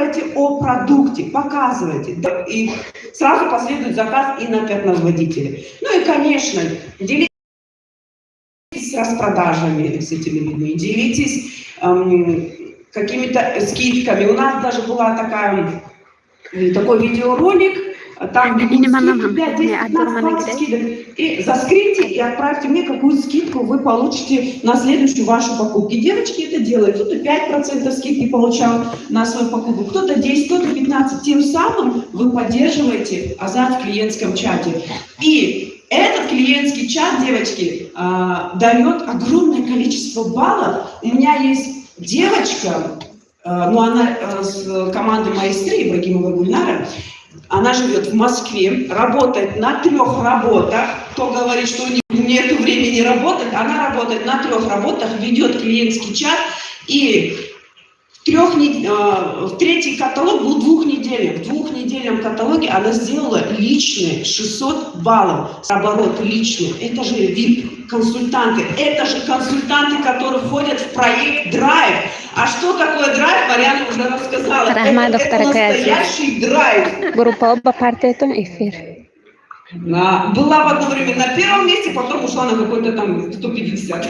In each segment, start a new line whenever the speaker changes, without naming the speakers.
рассказывайте о продукте, показывайте. И сразу последует заказ и на пятновыводители. Ну и, конечно, делитесь с распродажами с этими людьми, делитесь какими-то скидками. У нас даже была такой видеоролик, там 5, 10, 15, 20 скидок. И заскриньте и отправьте мне, какую скидку вы получите на следующую вашу покупку. Девочки это делают. Кто-то 5% скидки получал на свою покупку, кто-то 10, кто-то 15. Тем самым вы поддерживаете азарт в клиентском чате. И этот клиентский чат, девочки, дает огромное количество баллов. У меня есть девочка, ну она с командой Маэстрии, Ибрагимова Гульнара, она живет в Москве, работает на 3 работах. Кто говорит, что у нее нет времени работать, она работает на 3 работах, ведет клиентский чат. И в третий каталог был 2-недельный. В 2-недельном каталоге она сделала личные 600 баллов. Оборот личный. Это же VIP-консультанты. Это же консультанты, которые входят в проект Drive. А что такое Drive, Марьяна уже рассказала. Это настоящий Drive.
Группа оба партии это эфир.
Была в одно время на 1-м месте, потом ушла на какой-то там 150.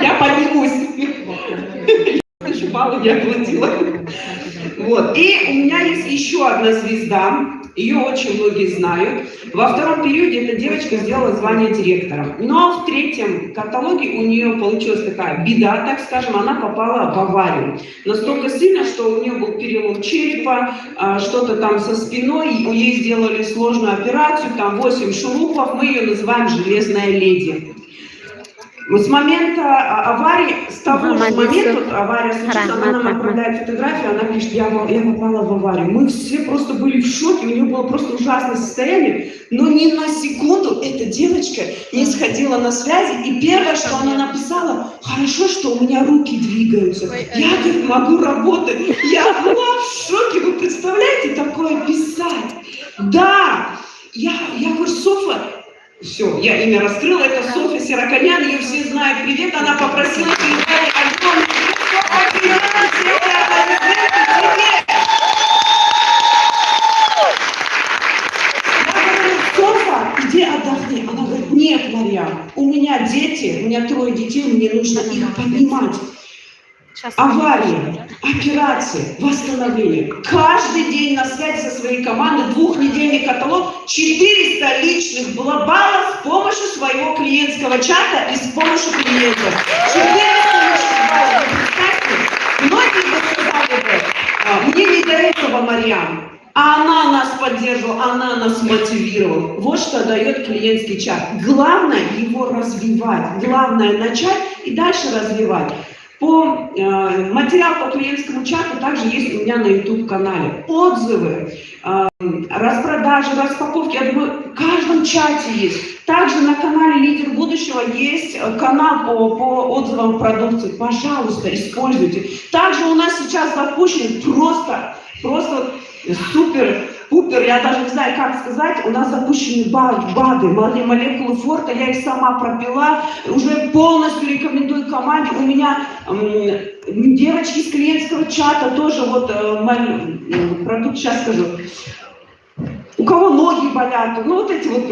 Я поднимусь. Баллы я оплатила. Вот. И у меня есть еще одна звезда, ее очень многие знают. Во 2-м периоде эта девочка сделала звание директора. Но в 3-м каталоге у нее получилась такая беда, так скажем, она попала в аварию. Настолько сильно, что у нее был перелом черепа, что-то там со спиной, ей сделали сложную операцию, там 8 шурупов, мы ее называем «Железная леди». С момента аварии, с того же момента авария случилась, она нам отправляет фотографию, она пишет, я попала в аварию. Мы все просто были в шоке, у нее было просто ужасное состояние, но ни на секунду эта девочка не сходила на связи, и первое, что она написала, хорошо, что у меня руки двигаются, я, говорит, могу работать. Я была в шоке, вы представляете, такое писать? Да, я говорю, Софа, все, я имя раскрыла, это Софья Сироконян, ее все знают, привет, она попросила передать огромный привет. Я говорю, Софа, иди отдохни. Она говорит, нет, Марья, у меня дети, у меня 3 детей, мне нужно их поднимать. Авария, операции, восстановление. Каждый день на связи со своей командой, 2-недельный каталог, 400 личных было баллов с помощью своего клиентского чата и с помощью клиентов. 400 личных баллов. Многие бы сказали бы, мне не до этого, Марьян. А она нас поддерживала, она нас мотивировала. Вот что дает клиентский чат. Главное его развивать. Главное начать и дальше развивать. Материал по клиентскому чату также есть у меня на YouTube-канале. Отзывы, распродажи, распаковки. Я думаю, в каждом чате есть. Также на канале «Лидер будущего» есть канал по отзывам продукции. Пожалуйста, используйте. Также у нас сейчас запущен просто супер-пупер, я даже не знаю, как сказать, у нас запущены БАДы, молекулы Форта, я их сама пропила, уже полностью рекомендую команде. У меня девочки из клиентского чата тоже, вот продукт, сейчас скажу, у кого ноги болят, ну вот эти вот,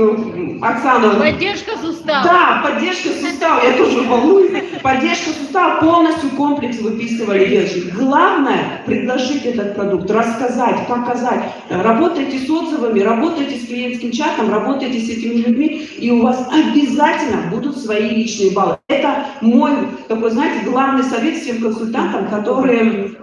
Оксана.
Поддержка сустава.
Да, поддержка сустава, я тоже волнуюсь. Поддержка сустава, полностью комплекс выписывали девочки. Главное предложить этот продукт, рассказать, показать. Работайте с отзывами, работайте с клиентским чатом, работайте с этими людьми, и у вас обязательно будут свои личные баллы. Это мой такой, знаете, главный совет всем консультантам, которые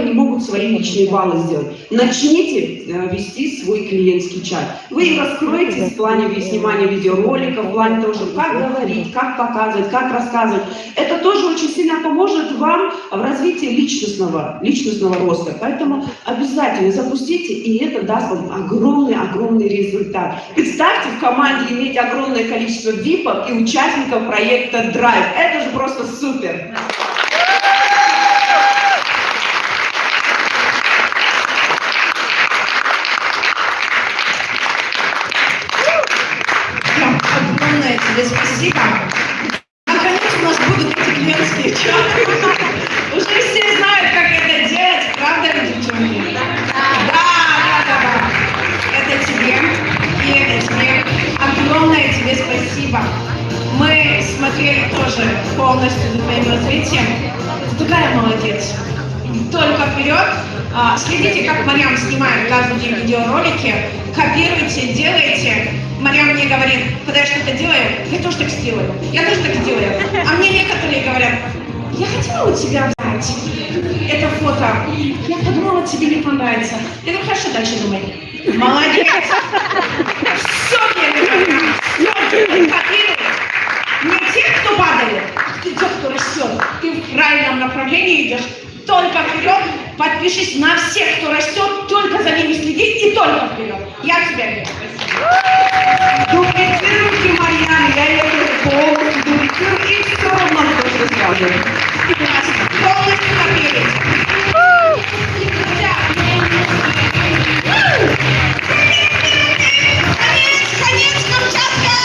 не могут свои личные баллы сделать. Начните вести свой клиентский чат. Вы их раскроете в плане снимания видеороликов, в плане того, как говорить, как показывать, как рассказывать. Это тоже очень сильно поможет вам в развитии личностного роста. Поэтому обязательно запустите, и это даст вам огромный результат. Представьте, в команде иметь огромное количество ВИПов и участников проекта Drive. Это же просто супер!
Огромное тебе спасибо. Наконец у нас будут эти клиентские чаты. Уже все знают, как это делать, правда? вперед. Следите, как Марьям снимает каждый день видеоролики. Копируйте, делайте. Марьям мне говорит, когда я что-то делаю, я тоже так сделаю. Я тоже так делаю. А мне некоторые говорят, я хотела у тебя взять это фото. Я подумала, тебе не понравится. Я говорю, хорошо, дальше думай. Молодец. Все мне копируй. Не те, кто падает, ты те, кто растет. Ты в правильном направлении идешь. Только вперед, подпишись на всех, кто растет, только за ними следи и только вперед. Я тебя верю.
Дублицируйте Марьяне, я ее полностью дублицирую и все равно тоже скажу.
Полностью копируйте. Конец, Камчатка!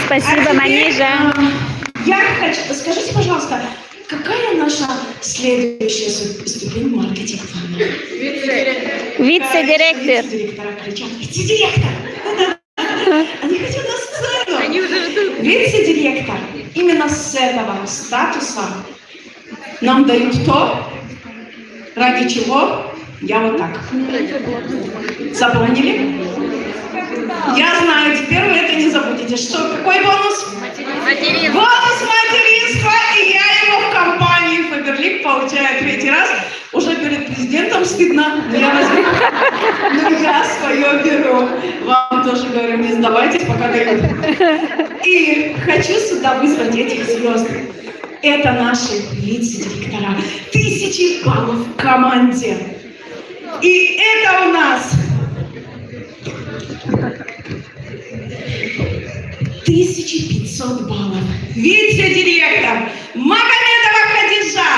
Спасибо, Манижа.
Я хочу... Скажите, пожалуйста, какая наша следующая ступень маркетинг-плана?
Вице-директор.
Вице-директора кричат, вице-директор! Они хотят на сцену. Они уже ждут. Вице-директор. Именно с этого статуса нам дают то, ради чего я вот так. Запомнили? Я знаю, теперь вы это не забудете. Что, какой бонус? Материнство. Бонус материнства, и я его в компании Фаберлик получаю третий раз. Уже перед президентом стыдно, но я возьму. Но я свое беру. Вам тоже говорю, не сдавайтесь, пока дают. И хочу сюда вызвать этих звезд. Это наши вице-директора. 1000 баллов в команде. И это у нас 1500 баллов. Вице-директор Магомедова Хадижа.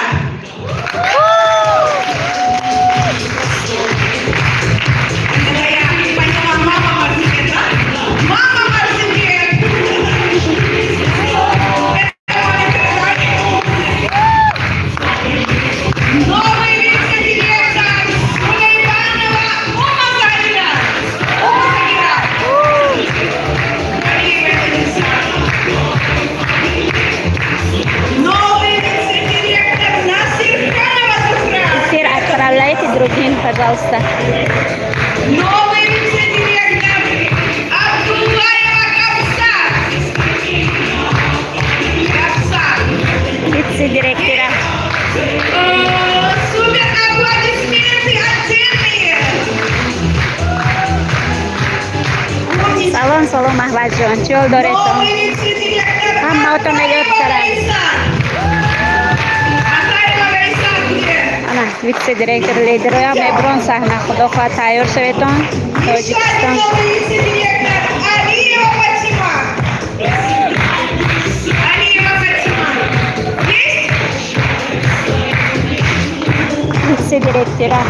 Это я не поняла, мама Марзибет, да? Мама Марзибет. Это Марзибет. Новый вице-директор Сулейманова Ума Захира. Новый вице-директор Насирханова Зухра.
Теперь отправляйте другим, пожалуйста.
Новый вице-директор Абдуллаева Капсар.
Вице-директора.
Супер аплодисменты отдельные.
Salon Mahvajon. Чол Дорето.
Новый вице-директор
Hamma otonaga o'tkaram.
Атаева Гайсан где?
Ana, vitse-direktor lideri Mebron sahna. Xudo xohlasa tayyor Soveton, Tojikiston.
Новый вице-директор Алиева Фатима. Алиева Фатима. Есть?
Vitse-direktora.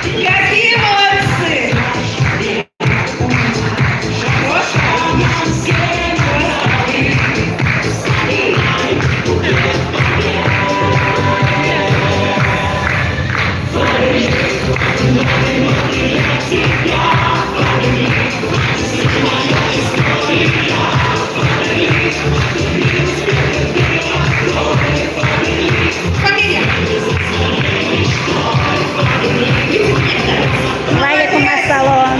Какие молодцы! Фамилия?
Валикум assalom.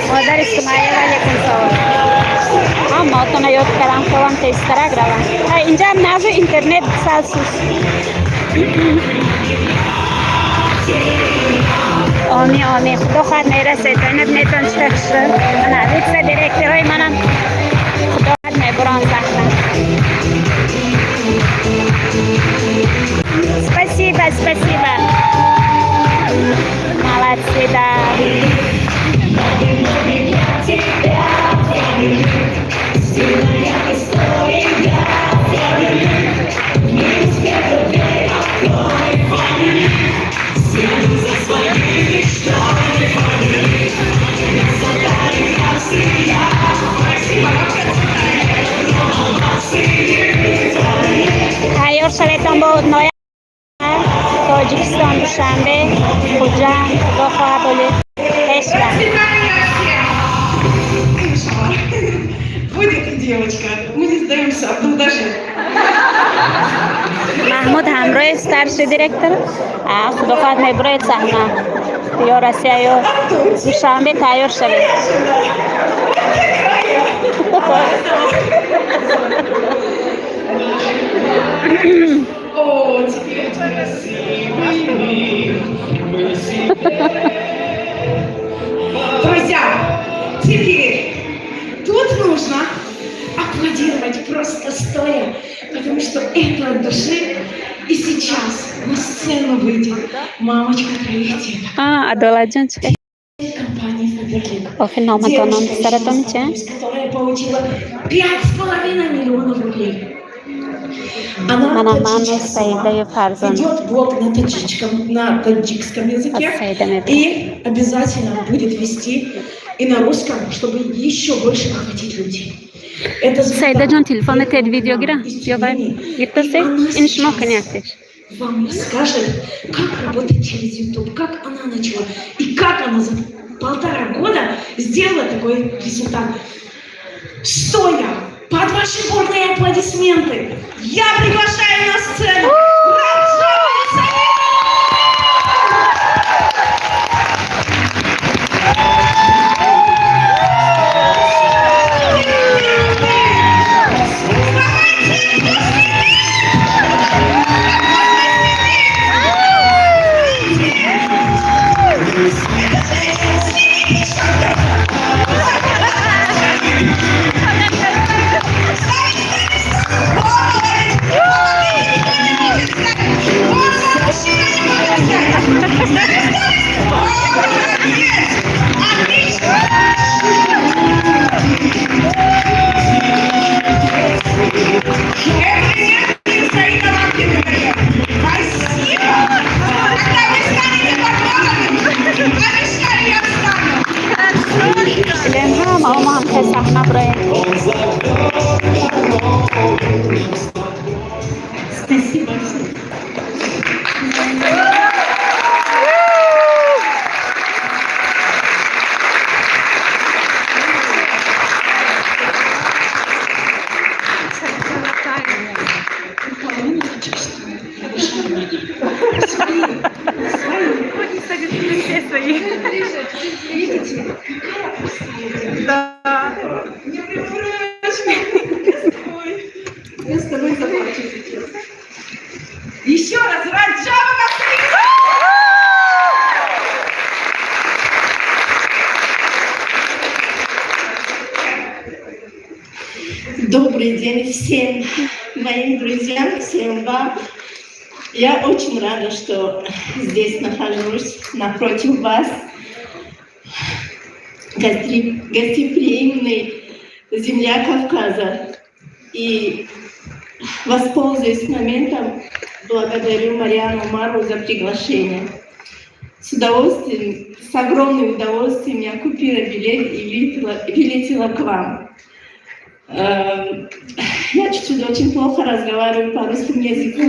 Modar Ismail, valeyküm salam. Hamma otonaga o'tkaram, qo'lim tezkora gravam. Ha, inja nazu internet salsiz. Omi. Xudo xohlasa nerasi interneton chiqishdi. Mana vitse-direktor mana Xudo xohlasa Mebron sahna. Спасибо. Молодцы, да. Tayyor Soveton bu noyabr Tojikiston Dushanbe, Xo'jand, Xudo xohlasa bo'lib. Hech
девочка. Мы не сдаемся, Абдул даже.
محمود همراه starszy dyrektor a dokładnie najbardziej sahna یا Rosja دوشنبه تیار شده
О, теперь красиво. Друзья, теперь тут нужно аплодировать просто стоя, потому что это от души. И сейчас на сцену выйдет мамочка троих деток.
Adoladjan çıkıyor.
Компании Faberlic.
O film namatonon staratan
Девушка,
için.
которая получила 5,5 миллионов рублей. Она
Sayıdayı farzan.
ведет блог на таджикском языке и обязательно будет вести и на русском, чтобы еще больше охватить людей. Это
Sayıdacan telefonu TED video gira. Yok var. Gitmesi inşma kanyaktır.
вам расскажет, как работать через YouTube, как она начала и как она за 1,5 года сделала такой результат. Стоя под ваши бурные аплодисменты, я приглашаю на сцену Раджаб Исаев!
Lenha ama hamse sahna buraya.
Спасибо. Я с тобой заплачу сейчас. Еще раз, Раджаб Исаев! Добрый день всем моим друзьям, всем вам. Я очень рада, что здесь нахожусь напротив вас. Гостеприимный земля Кавказа. И, воспользуясь моментом, благодарю Марианну Мару за приглашение. С удовольствием, с огромным удовольствием я купила билет и вылетела к вам. Я чуть-чуть очень плохо разговариваю по русскому языку.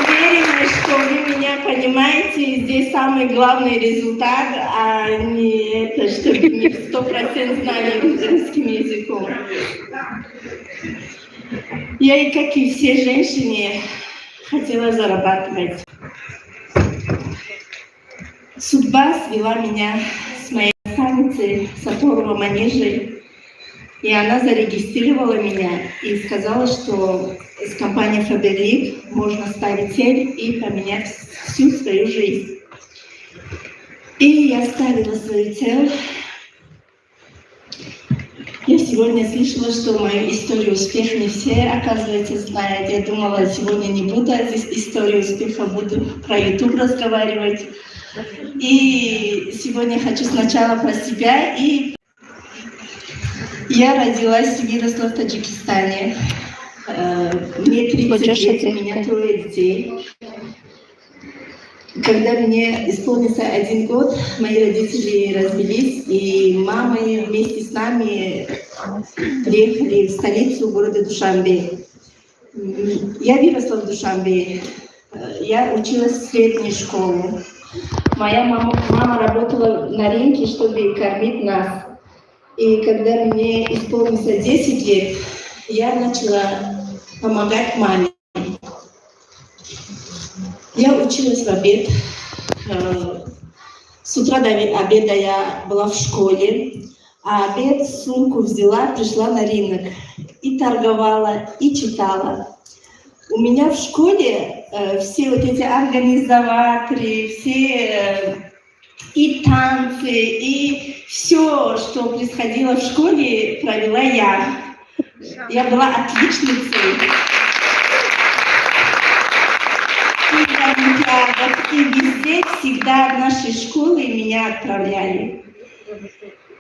Уверена, что вы меня понимаете, и здесь самый главный результат, а не это, чтобы не 100% знали русским языком. Я, и как и все женщины, хотела зарабатывать. Судьба свела меня с моей станции Сапорова Манежей, и она зарегистрировала меня и сказала, что с компанией Faberlic можно ставить цель и поменять всю свою жизнь. И я ставила свою цель. Я сегодня слышала, что мою историю успеха не все, оказывается, знают. Я думала, сегодня не буду здесь историю успеха, буду про YouTube разговаривать. И сегодня хочу сначала про себя. И я родилась и выросла в Таджикистане. Мне 30 лет, у меня 3 детей. Когда мне исполнился 1 год, мои родители развелись, и мама вместе с нами приехали в столицу города Душанбе. Я выросла в Душанбе. Я училась в средней школе.
Моя мама работала на рынке, чтобы кормить нас. И когда мне исполнилось 10 лет, я начала помогать маме. Я училась в обед. С утра до обеда я была в школе, а обед сумку взяла, пришла на рынок и торговала, и читала. У меня в школе все вот эти организаторы, все и танцы, и все, что происходило в школе, провела я. Я была отличницей. И на олимпиадах, и везде всегда в нашей школе меня отправляли.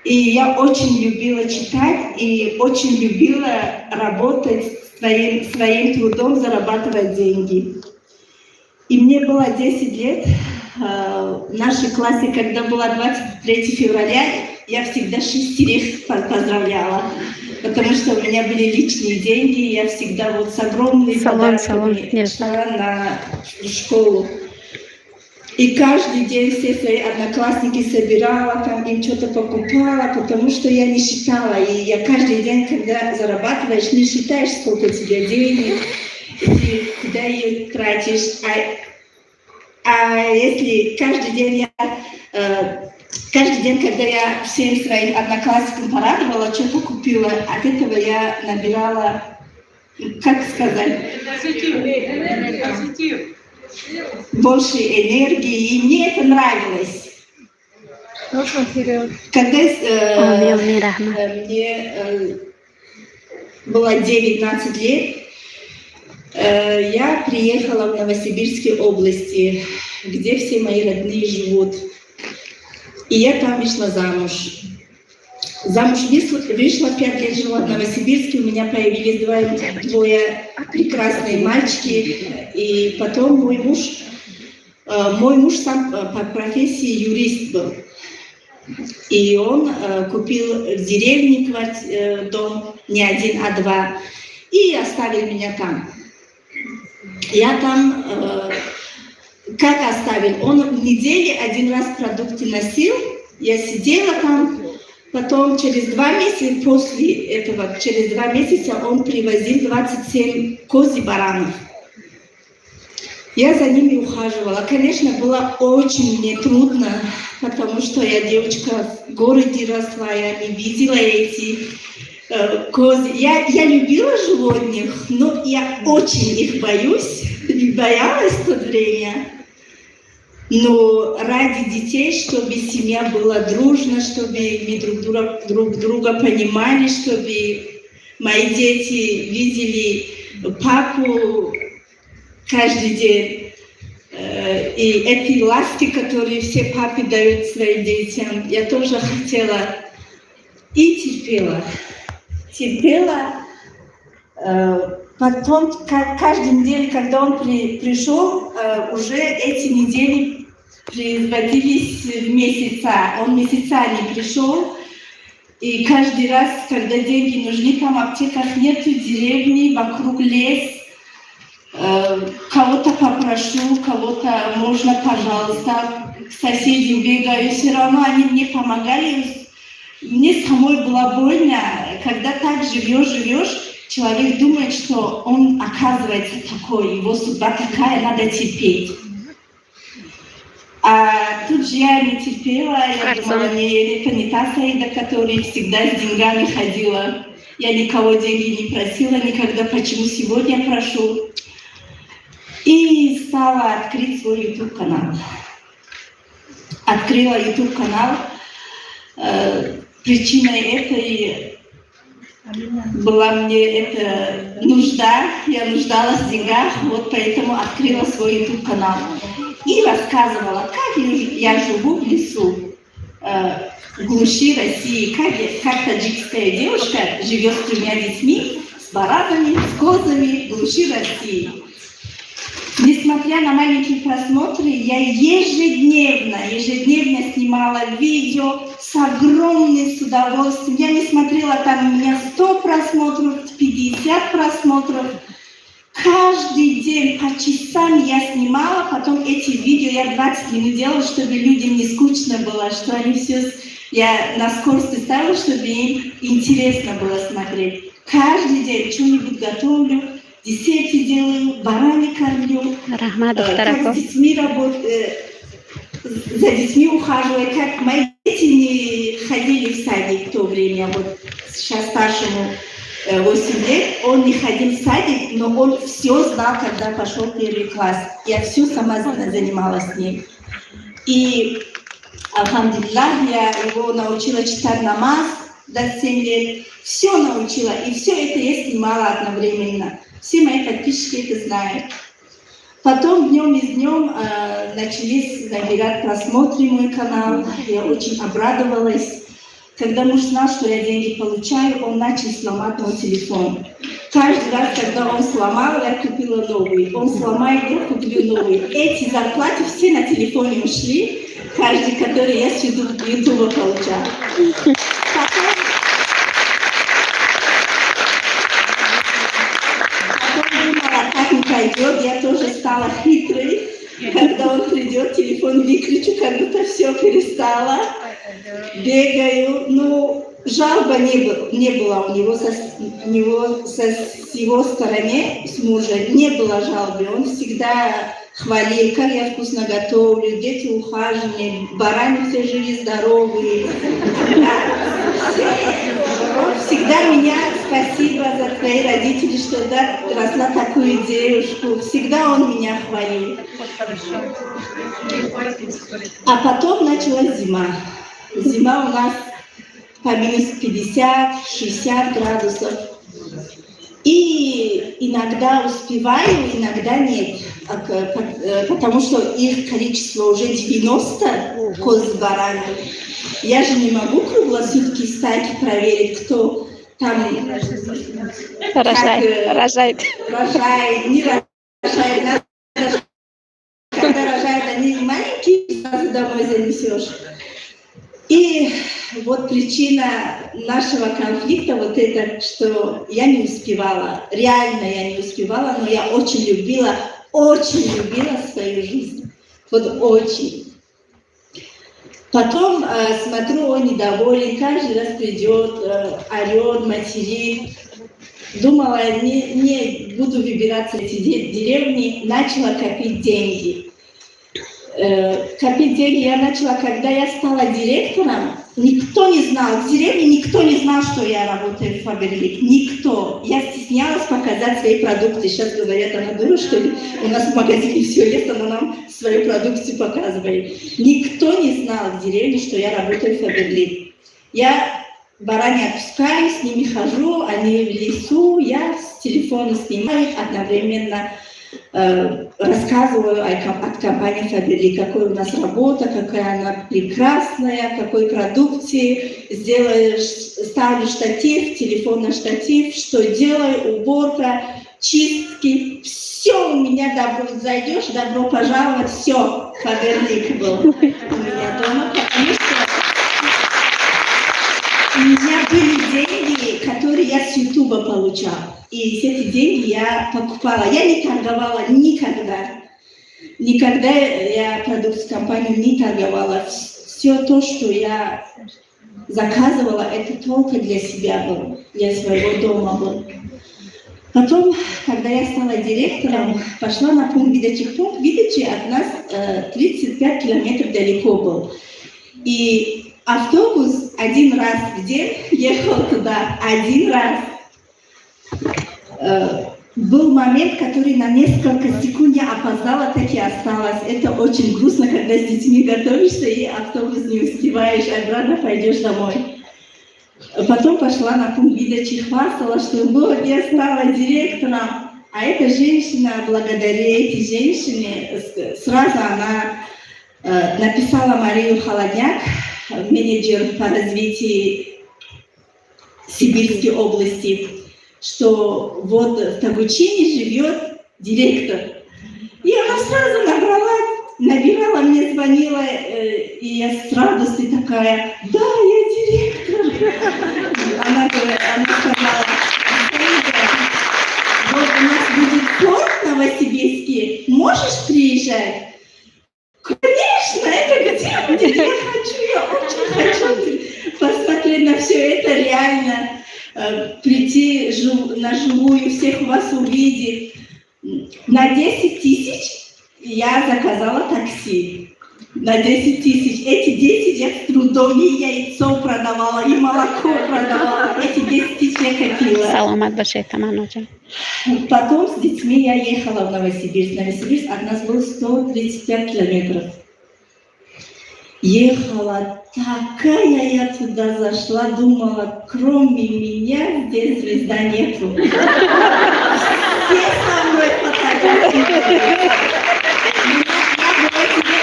И я очень любила читать и очень любила работать своим трудом, зарабатывать деньги. И мне было 10 лет. В нашей классе, когда было 23 февраля, я всегда шестерых поздравляла, потому что у меня были личные деньги, и я всегда вот с огромными подарками шла на школу. И каждый день все свои одноклассники собирала, там им что-то покупала, потому что я не считала. И я каждый день, когда зарабатываешь, не считаешь, сколько тебе денег, и куда ее тратишь. А если каждый день, когда я всем своим одноклассникам порадовала, что-то купила, от этого я набирала, как сказать, больше энергии, и мне это нравилось. Когда мне было 19 лет, я приехала в Новосибирской области, где все мои родные живут. И я там вышла замуж. Замуж вышла, 5 лет жила в Новосибирске, у меня появились двое прекрасные мальчики. И потом мой муж сам по профессии юрист был. И он купил в деревне дом, не один, а 2, и оставил меня там. Я там, как оставил, он в неделю 1 раз продукты носил, я сидела там, потом через 2 месяца, после этого, через 2 месяца он привозил 27 коз и баранов. Я за ними ухаживала. Конечно, было очень мне трудно, потому что я девочка в городе росла, я не видела эти козы. Я любила животных, но я очень их боюсь и боялась в то время. Но ради детей, чтобы семья была дружна, чтобы мы друг друга понимали, чтобы мои дети видели папу каждый день. И эти ласки, которые все папы дают своим детям, я тоже хотела и терпела. Потом, каждый неделю, когда он пришел, уже эти недели превратились в месяца. Он месяцами пришел, и каждый раз, когда деньги нужны, там в аптеках нету, деревни, вокруг лес. Кого-то попрошу, кого-то можно, пожалуйста, к соседям бегаю, все равно они мне помогали. Мне самой было больно, когда так живешь, человек думает, что он оказывается такой, его судьба такая, надо терпеть. А тут же я не терпела, я думала, это не та Саида, которая всегда с деньгами ходила. Я никого деньги не просила никогда, почему сегодня прошу. И стала открыть свой YouTube-канал. Открыла YouTube-канал. Причиной этой была мне эта нужда, я нуждалась в деньгах, вот поэтому открыла свой YouTube-канал. И рассказывала, как я живу в лесу, в глуши России, как таджикская девушка живет с 3 детьми, с баранами, с козами в глуши России. Несмотря на маленькие просмотры, я ежедневно снимала видео с огромным удовольствием. Я не смотрела, там у меня 100 просмотров, 50 просмотров. Каждый день по часам я снимала, потом эти видео я 20 минут делала, чтобы людям не скучно было, что они все... Я на скорости ставила, чтобы им интересно было смотреть. Каждый день что-нибудь готовлю, десерты делаю, барани кормлю, как с детьми работаю, за детьми ухаживаю, как мои дети не ходили в садик в то время, вот сейчас старшему 8 лет, он не ходил в садик, но он все знал, когда пошел в 1 класс. Я все сама занималась с ним. И, алхамдулиллах, я его научила читать намаз до 7 лет, все научила, и все это я снимала одновременно. Все мои подписчики это знают. Потом днем из днем начались набирать просмотры мой канал, я очень обрадовалась. Когда муж знал, что я деньги получаю, он начал сломать мой телефон. Каждый раз, когда он сломал, я купила новый. Он сломает, я куплю новый. Эти зарплаты все на телефоне ушли, каждый, который я с Ютуба получала. Потом думала, так не пойдет, я тоже стала хитрой. Когда он придет, телефон выключу, как будто все перестало. Бегаю, ну, жалоба не было у него с его стороны, с мужа, не было жалобы. Он всегда хвалил, как я вкусно готовлю, дети ухаженные, бараны все живы, здоровые. Он всегда меня, спасибо за твои родители, что росла такую девушку. Всегда он меня хвалил. А потом началась зима. Зима у нас по минус 50-60 градусов. И иногда успеваю, иногда нет. Потому что их количество уже 90 коз с баранами. Я же не могу круглосутки встать, проверить, кто там
рожает.
Не рожает. Когда рожают, они маленькие, сразу домой занесешь. И вот причина нашего конфликта вот это, что я не успевала, реально я не успевала, но я очень любила свою жизнь. Вот очень. Потом смотрю, он недоволен, каждый раз придет, орет, материт. Думала, не буду выбираться в эти деревни, начала копить деньги. Копить деньги я начала, когда я стала директором. Никто не знал, в деревне никто не знал, что я работаю в Фаберлик. Никто. Я стеснялась показать свои продукты. Сейчас говорят, она дура, что ли? У нас в магазине все есть, она нам свою продукцию показывает. Никто не знал в деревне, что я работаю в Фаберлик. Я барани отпускаю, с ними хожу, они в лесу, я с телефона снимаю, одновременно рассказываю от компании Фаберлик, какой у нас работа, какая она прекрасная, какой продукции, ставлю штатив, телефон на штатив, что делаю, уборка, чистки, все у меня добро, зайдешь, добро пожаловать, все, Фаберлик был у меня дома, потому что у меня были деньги, которые я с Ютуба получала. И эти деньги я покупала. Я не торговала никогда. Никогда я продукцию компании не торговала. Все то, что я заказывала, это только для себя было, для своего дома было. Потом, когда я стала директором, пошла на пункт выдачи. Пункт выдачи от нас 35 километров далеко был. И автобус один раз в день ехал туда, один раз. Был момент, который на несколько секунд я опоздала, так и осталась. Это очень грустно, когда с детьми готовишься и автобус не успеваешь, обратно пойдешь домой. Потом пошла на пункт выдачи, хвастала, что вот я стала директором. А эта женщина, благодаря этой женщине, сразу она написала Марию Холодняк, менеджер по развитию Сибирской области, что вот в Тогучине живет директор. И она сразу набирала мне, звонила, и я с радостью такая, да, я директор. Она сказала, вот у нас будет вас увидеть. На 10 тысяч я заказала такси. На 10 тысяч. Эти 10 я с трудом и яйцо продавала, и молоко продавала. Эти 10 тысяч я копила.
Salomat boşa tamam hocam.
Потом с детьми я ехала в Новосибирск. Новосибирск от нас был 135 километров. Ехала такая, я туда зашла, думала, кроме меня здесь звезда нету. Все со мной фотографировали.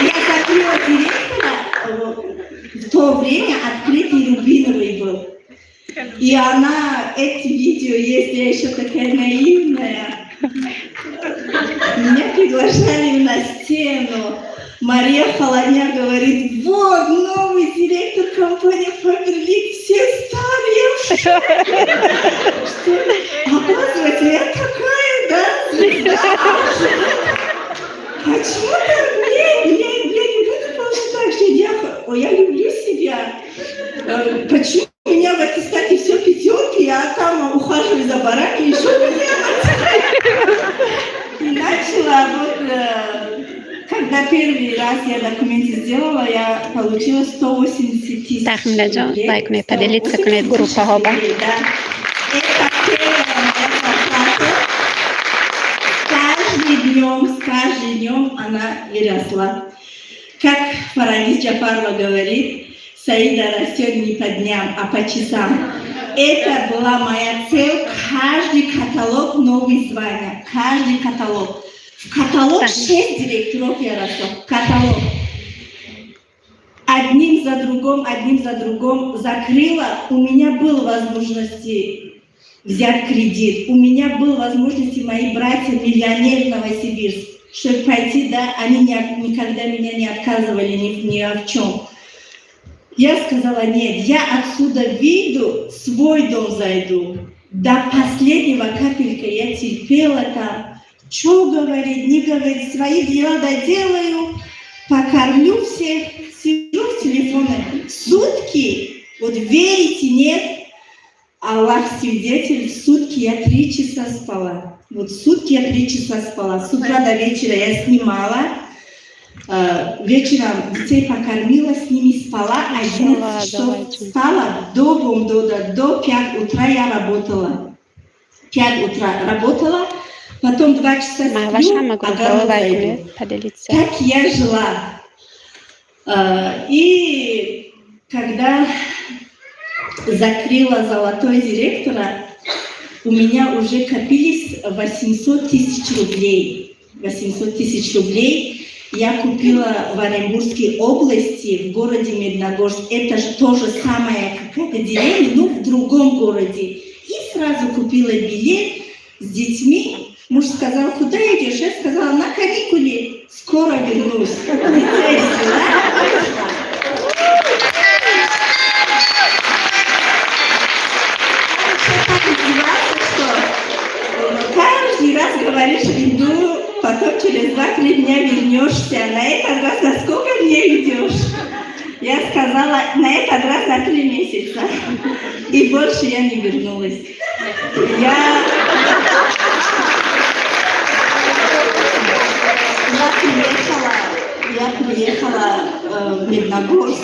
Я закрыла директора, в то время открытый Рубиновый был. И она, эти видео есть, я еще такая наивная. Меня приглашали на стену. Мария Холодня говорит, вот новый директор компании Фаберлик, все старые. Что? Оказывается, я такая, да? Почему так? Я не буду просто так жить. Я люблю себя. Почему у меня в аттестате все пятерки, я там ухаживаю за барами, еще и начала когда первый раз я документы сделала, я получила 180 тысяч.
Tahmin ediyorum. Like me поделиться con группа Хоба.
Это первая моя зарплата. С каждым днем она и росла. Как Фаранис Джафарова говорит, Саида растет не по дням, а по часам. Это была моя цель. Каждый каталог новые звания. Каждый каталог. В каталог 6 директоров я росла. Каталог. Одним за другом закрыла. У меня была возможность взять кредит. У меня была возможность, мои братья миллионеры в Новосибирск, чтобы пойти, да, они никогда меня не отказывали ни в чем. Я сказала, нет, я отсюда выйду, свой дом зайду. До последнего капелька я терпела там. Что говорить, не говорить, свои дела доделаю, покормлю всех, сижу в телефоне. Сутки, вот верите, нет, Аллах свидетель, в сутки я 3 часа спала. Вот сутки я 3 часа спала. С утра до вечера я снимала. Вечером детей покормила, с ними спала. 11 часов спала до 5 утра я работала. 5 утра работала. Потом 2 часа сплю, огород зайду. Так я жила. И когда закрыла золотой директора, у меня уже копились 800 тысяч рублей. 800 тысяч рублей я купила в Оренбургской области, в городе Медногорск. Это же тоже самая какая-то деревня, но в другом городе. И сразу купила билет с детьми. Муж сказал, куда идешь? Я сказала, на каникулы, скоро вернусь. Детей взяла. Каждый раз говоришь, иду, потом через 2-3 дня вернешься. На этот раз на сколько дней идешь? Я сказала, на этот раз на 3 месяца. И больше я не вернулась. Я приехала в Медногорск,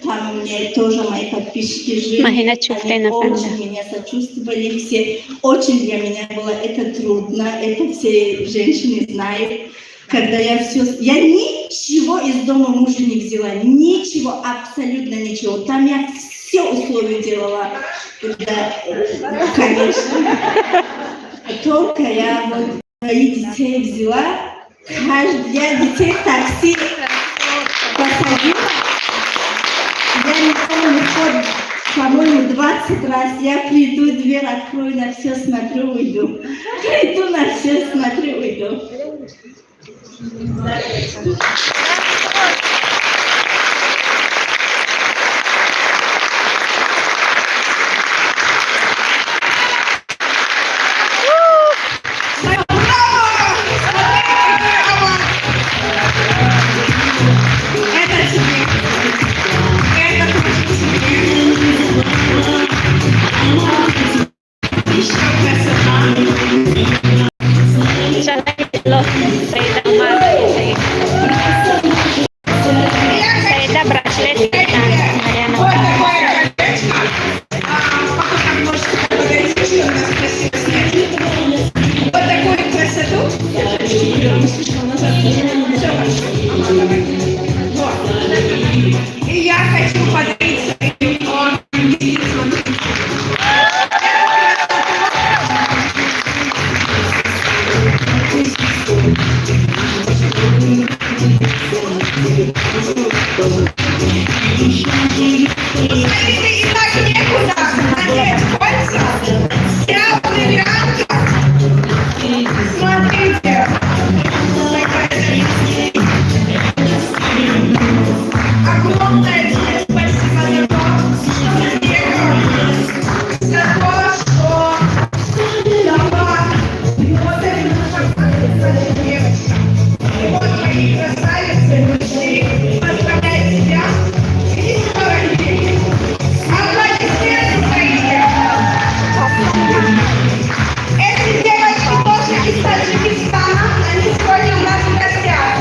там у меня тоже мои подписчики жили, они очень меня сочувствовали все, очень для меня было это трудно, это все женщины знают, когда я ничего из дома мужа не взяла, ничего, абсолютно ничего, там я все условия делала, да, конечно, только я вот своих детей взяла. Я детей в такси посадила. Я никого не ходит, по-моему, 20 раз. Я приду, дверь открою, на все смотрю, уйду. Приду, на все смотрю, уйду.
Еще красота.
Mariana.
Вот такое колечко. Пока как можете подойти, что у нас красиво снять. Вот такую красоту. Все хорошо. Вот. И я хочу подарить и так некуда надеть кольца. Я бриллиантов. Смотрите. Огромное тебе спасибо за то, за то, что дала вот эту девочку. И вот мои красавицы, и поздравляю тебя. И дорогие. Аплодисменты свои. Эти девочки тоже из Таджикистана. Они сегодня у нас в гостях.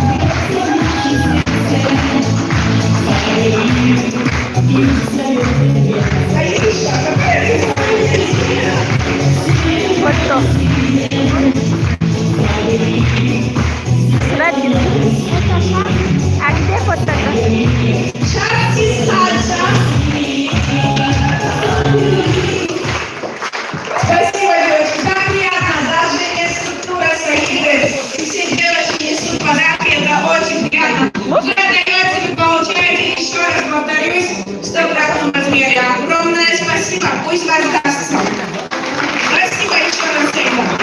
Фото. Сладкий. А где фото?
Шарти Саджа. Спасибо, девочки. Так приятно. Даже не структура стоит. И все девочки несут подарки. Это очень приятно. Вы отдаете, вы получаете. Еще раз повторюсь, в 100-кратном размере. Огромное спасибо. Пусть вас даст. Спасибо еще раз, ребята.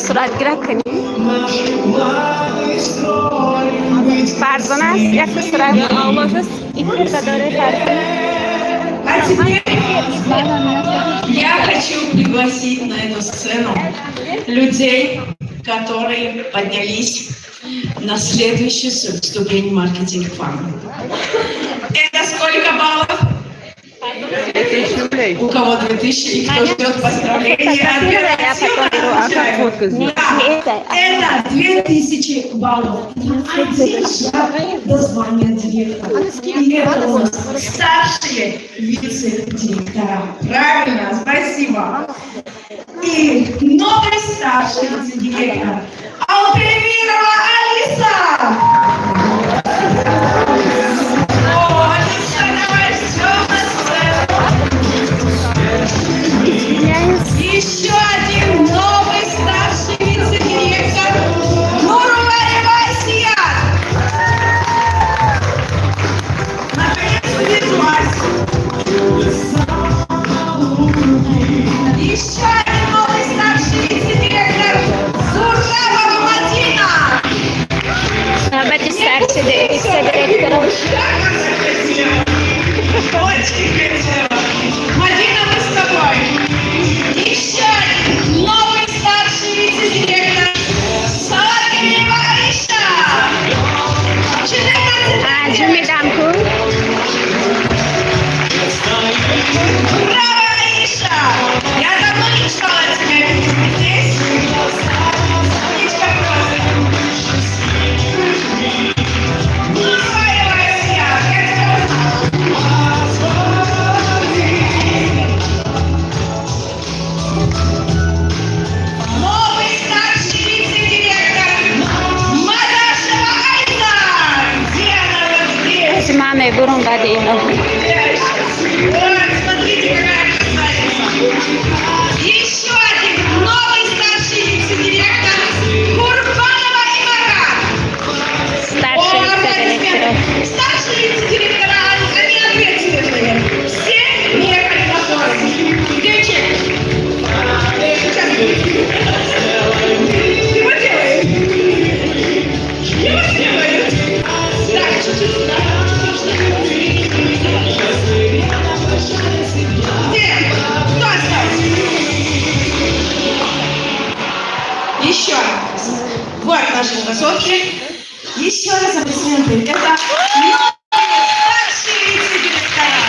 Surat gerak کنی فرزانه است یک صورت آواز این فوتا داره فرزانه.
А теперь я хочу пригласить на эту сцену людей, которые поднялись на следующую ступень маркетинг-фан. Это сколько баллов?
2000 рублей.
У кого 2000 и кто ждет поздравления от первого отдела? Да, это 2000 баллов. Один шаг до звания директора. И это у нас старшие вице-директора. Правильно, спасибо. И новый старший вице-директор Алтемирова Алиса. О, Алиса, давай ждем на сцену. Еще один новый старший вице-директор Нурулаева Асия. Наконец увижу Асю. Еще один новый старший вице-директор Зуржабова Мадина.
Набати старший вице-директор.
Очень красиво. Мадина, мы с тобой. Еще один новый старший вице-директор Салатиева Аиша. 14
Джимми Дамку.
Браво, Аиша! Я давно не ждала тебя видеть здесь. Умничка просто. Нурулаева Асия, я тебя узнала. Новый старший вице-директор Мадашева Айза. Где она вот здесь?
З мамою Бурунгади.
Смотрите, какая красавица. Еще один новый старший вице-директор Курбанова Имара.
Старший вице-директор.
Старшие вице-директора, они ответственные. Все ехали на поезд. Девчонки. Сейчас. Его делает. Его делает. Так, чуть-чуть сюда. Где? Кто остался? Еще раз. Вот наши красотки. Еще раз аплодисменты. Это новые старшие вице-директора.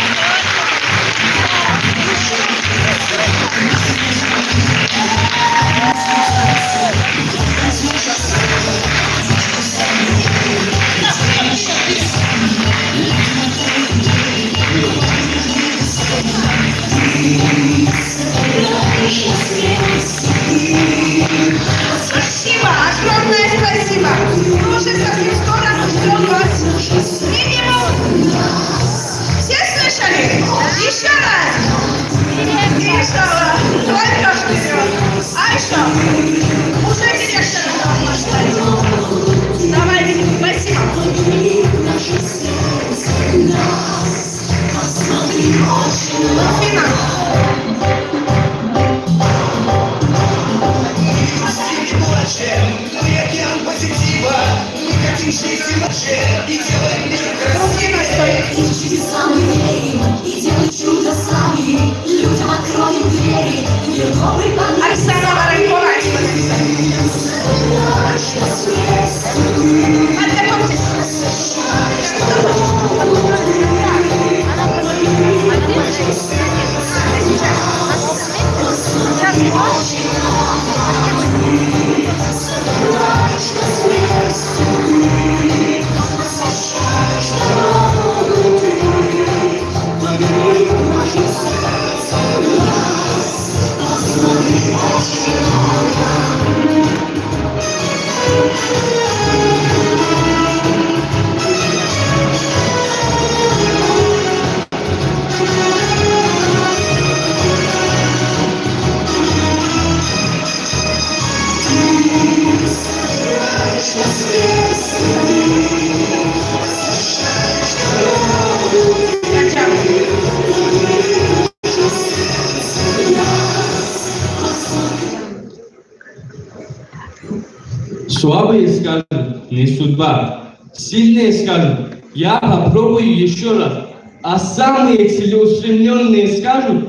Оксана Воронкова.
Слабые скажут, не судьба. Сильные скажут, я попробую еще раз. А самые целеустремленные скажут,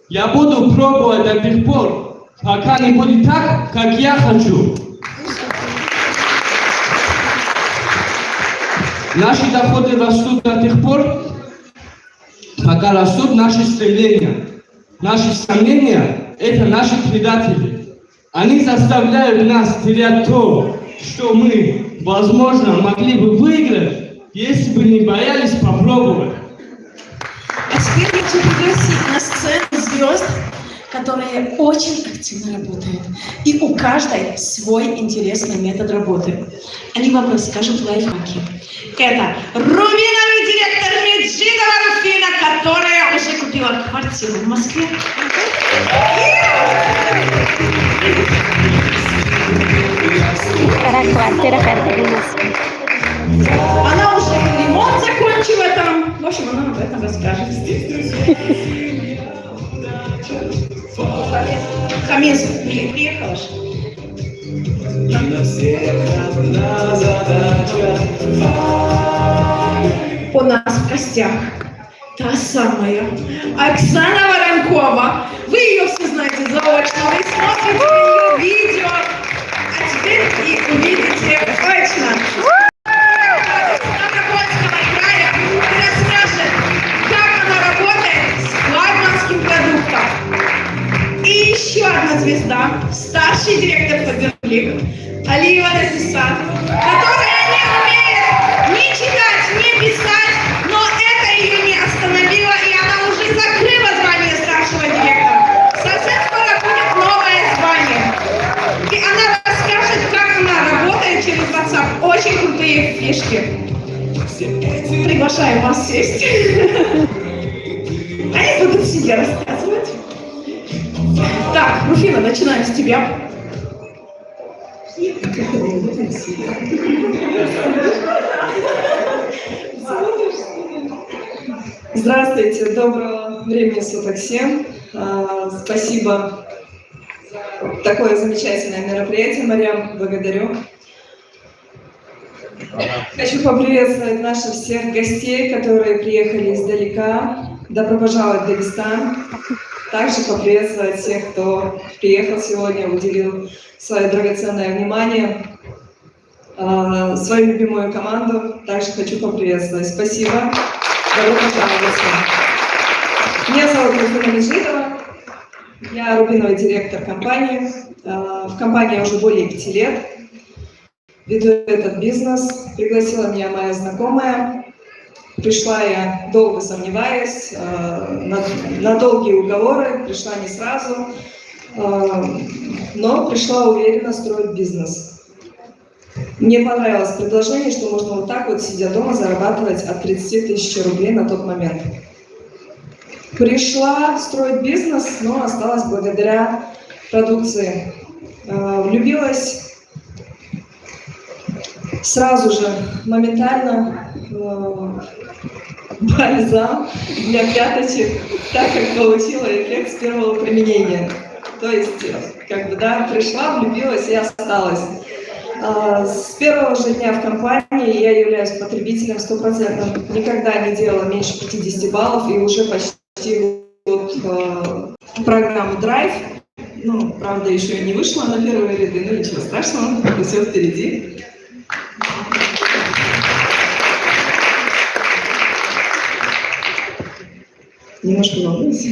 я буду пробовать до тех пор, пока не будет так, как я хочу. Наши доходы растут до тех пор, пока растут наши стремления. Наши сомнения – это наши предатели. Они заставляют нас терять то, что мы, возможно, могли бы выиграть, если бы не боялись попробовать.
А теперь я хочу пригласить на сцену звезд, которые очень активно работают. И у каждой свой интересный метод работы. Они вам расскажут лайфхаки.
Это рубиновый директор Меджидова Руфина, которая уже купила квартиру в Москве.
Вторая квартира каждый Москвы.
Она уже ремонт закончила там. В общем, она об этом расскажет. Хамес приехала же. У нас в гостях та самая Оксана Воронкова. Вы ее все знаете заочно, вы смотрите ее видео, а теперь и увидите точно. Ставропольского края и расскажет, как она работает с флагманским продуктом. И еще одна звезда, старший директор Фаберлик, Алиева Назиса, которая не умеет ни читать, ни писать, но это ее не остановило, и она уже закрыла звание старшего директора. Совсем скоро будет новое звание. И она расскажет, как она работает через WhatsApp. Очень крутые фишки. Приглашаю вас сесть. Они будут себе рассказывать. Так, Руфина, начинаем с тебя.
Здравствуйте, доброго времени суток всем. Спасибо за такое замечательное мероприятие, Марьям, благодарю. Хочу поприветствовать наших всех гостей, которые приехали издалека. Добро пожаловать в Дагестан. Также поприветствовать всех, кто приехал сегодня, уделил свое драгоценное внимание, свою любимую команду. Также хочу поприветствовать. Спасибо. Добро пожаловать. Меня зовут Руфина Меджидова. Я рубиновый директор компании. В компании уже более 5 лет. Веду этот бизнес. Пригласила меня моя знакомая. Пришла я долго сомневаясь, на долгие уговоры, пришла не сразу, но пришла уверенно строить бизнес. Мне понравилось предложение, что можно вот так вот, сидя дома, зарабатывать от 30 тысяч рублей на тот момент. Пришла строить бизнес, но осталась благодаря продукции. Влюбилась сразу же, моментально. бальзам для пяточек, так как получила эффект с первого применения. То есть, как бы, да, пришла, влюбилась и осталась. С первого же дня в компании я являюсь потребителем 100%. Никогда не делала меньше 50 баллов и уже почти год программы Drive. Ну, правда, еще не вышла на первые ряды, но ничего страшного, все впереди. Немножко волнуюсь.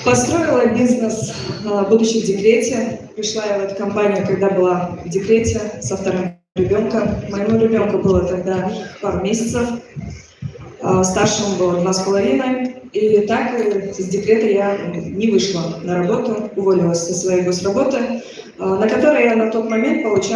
Построила бизнес, будучи в декрете. Пришла я в эту компанию, когда была в декрете со вторым ребенком. Моему ребенку было тогда пару месяцев, старшему было 2,5. И так из декрета я не вышла на работу, уволилась со своей госработы, на которой я на тот момент получала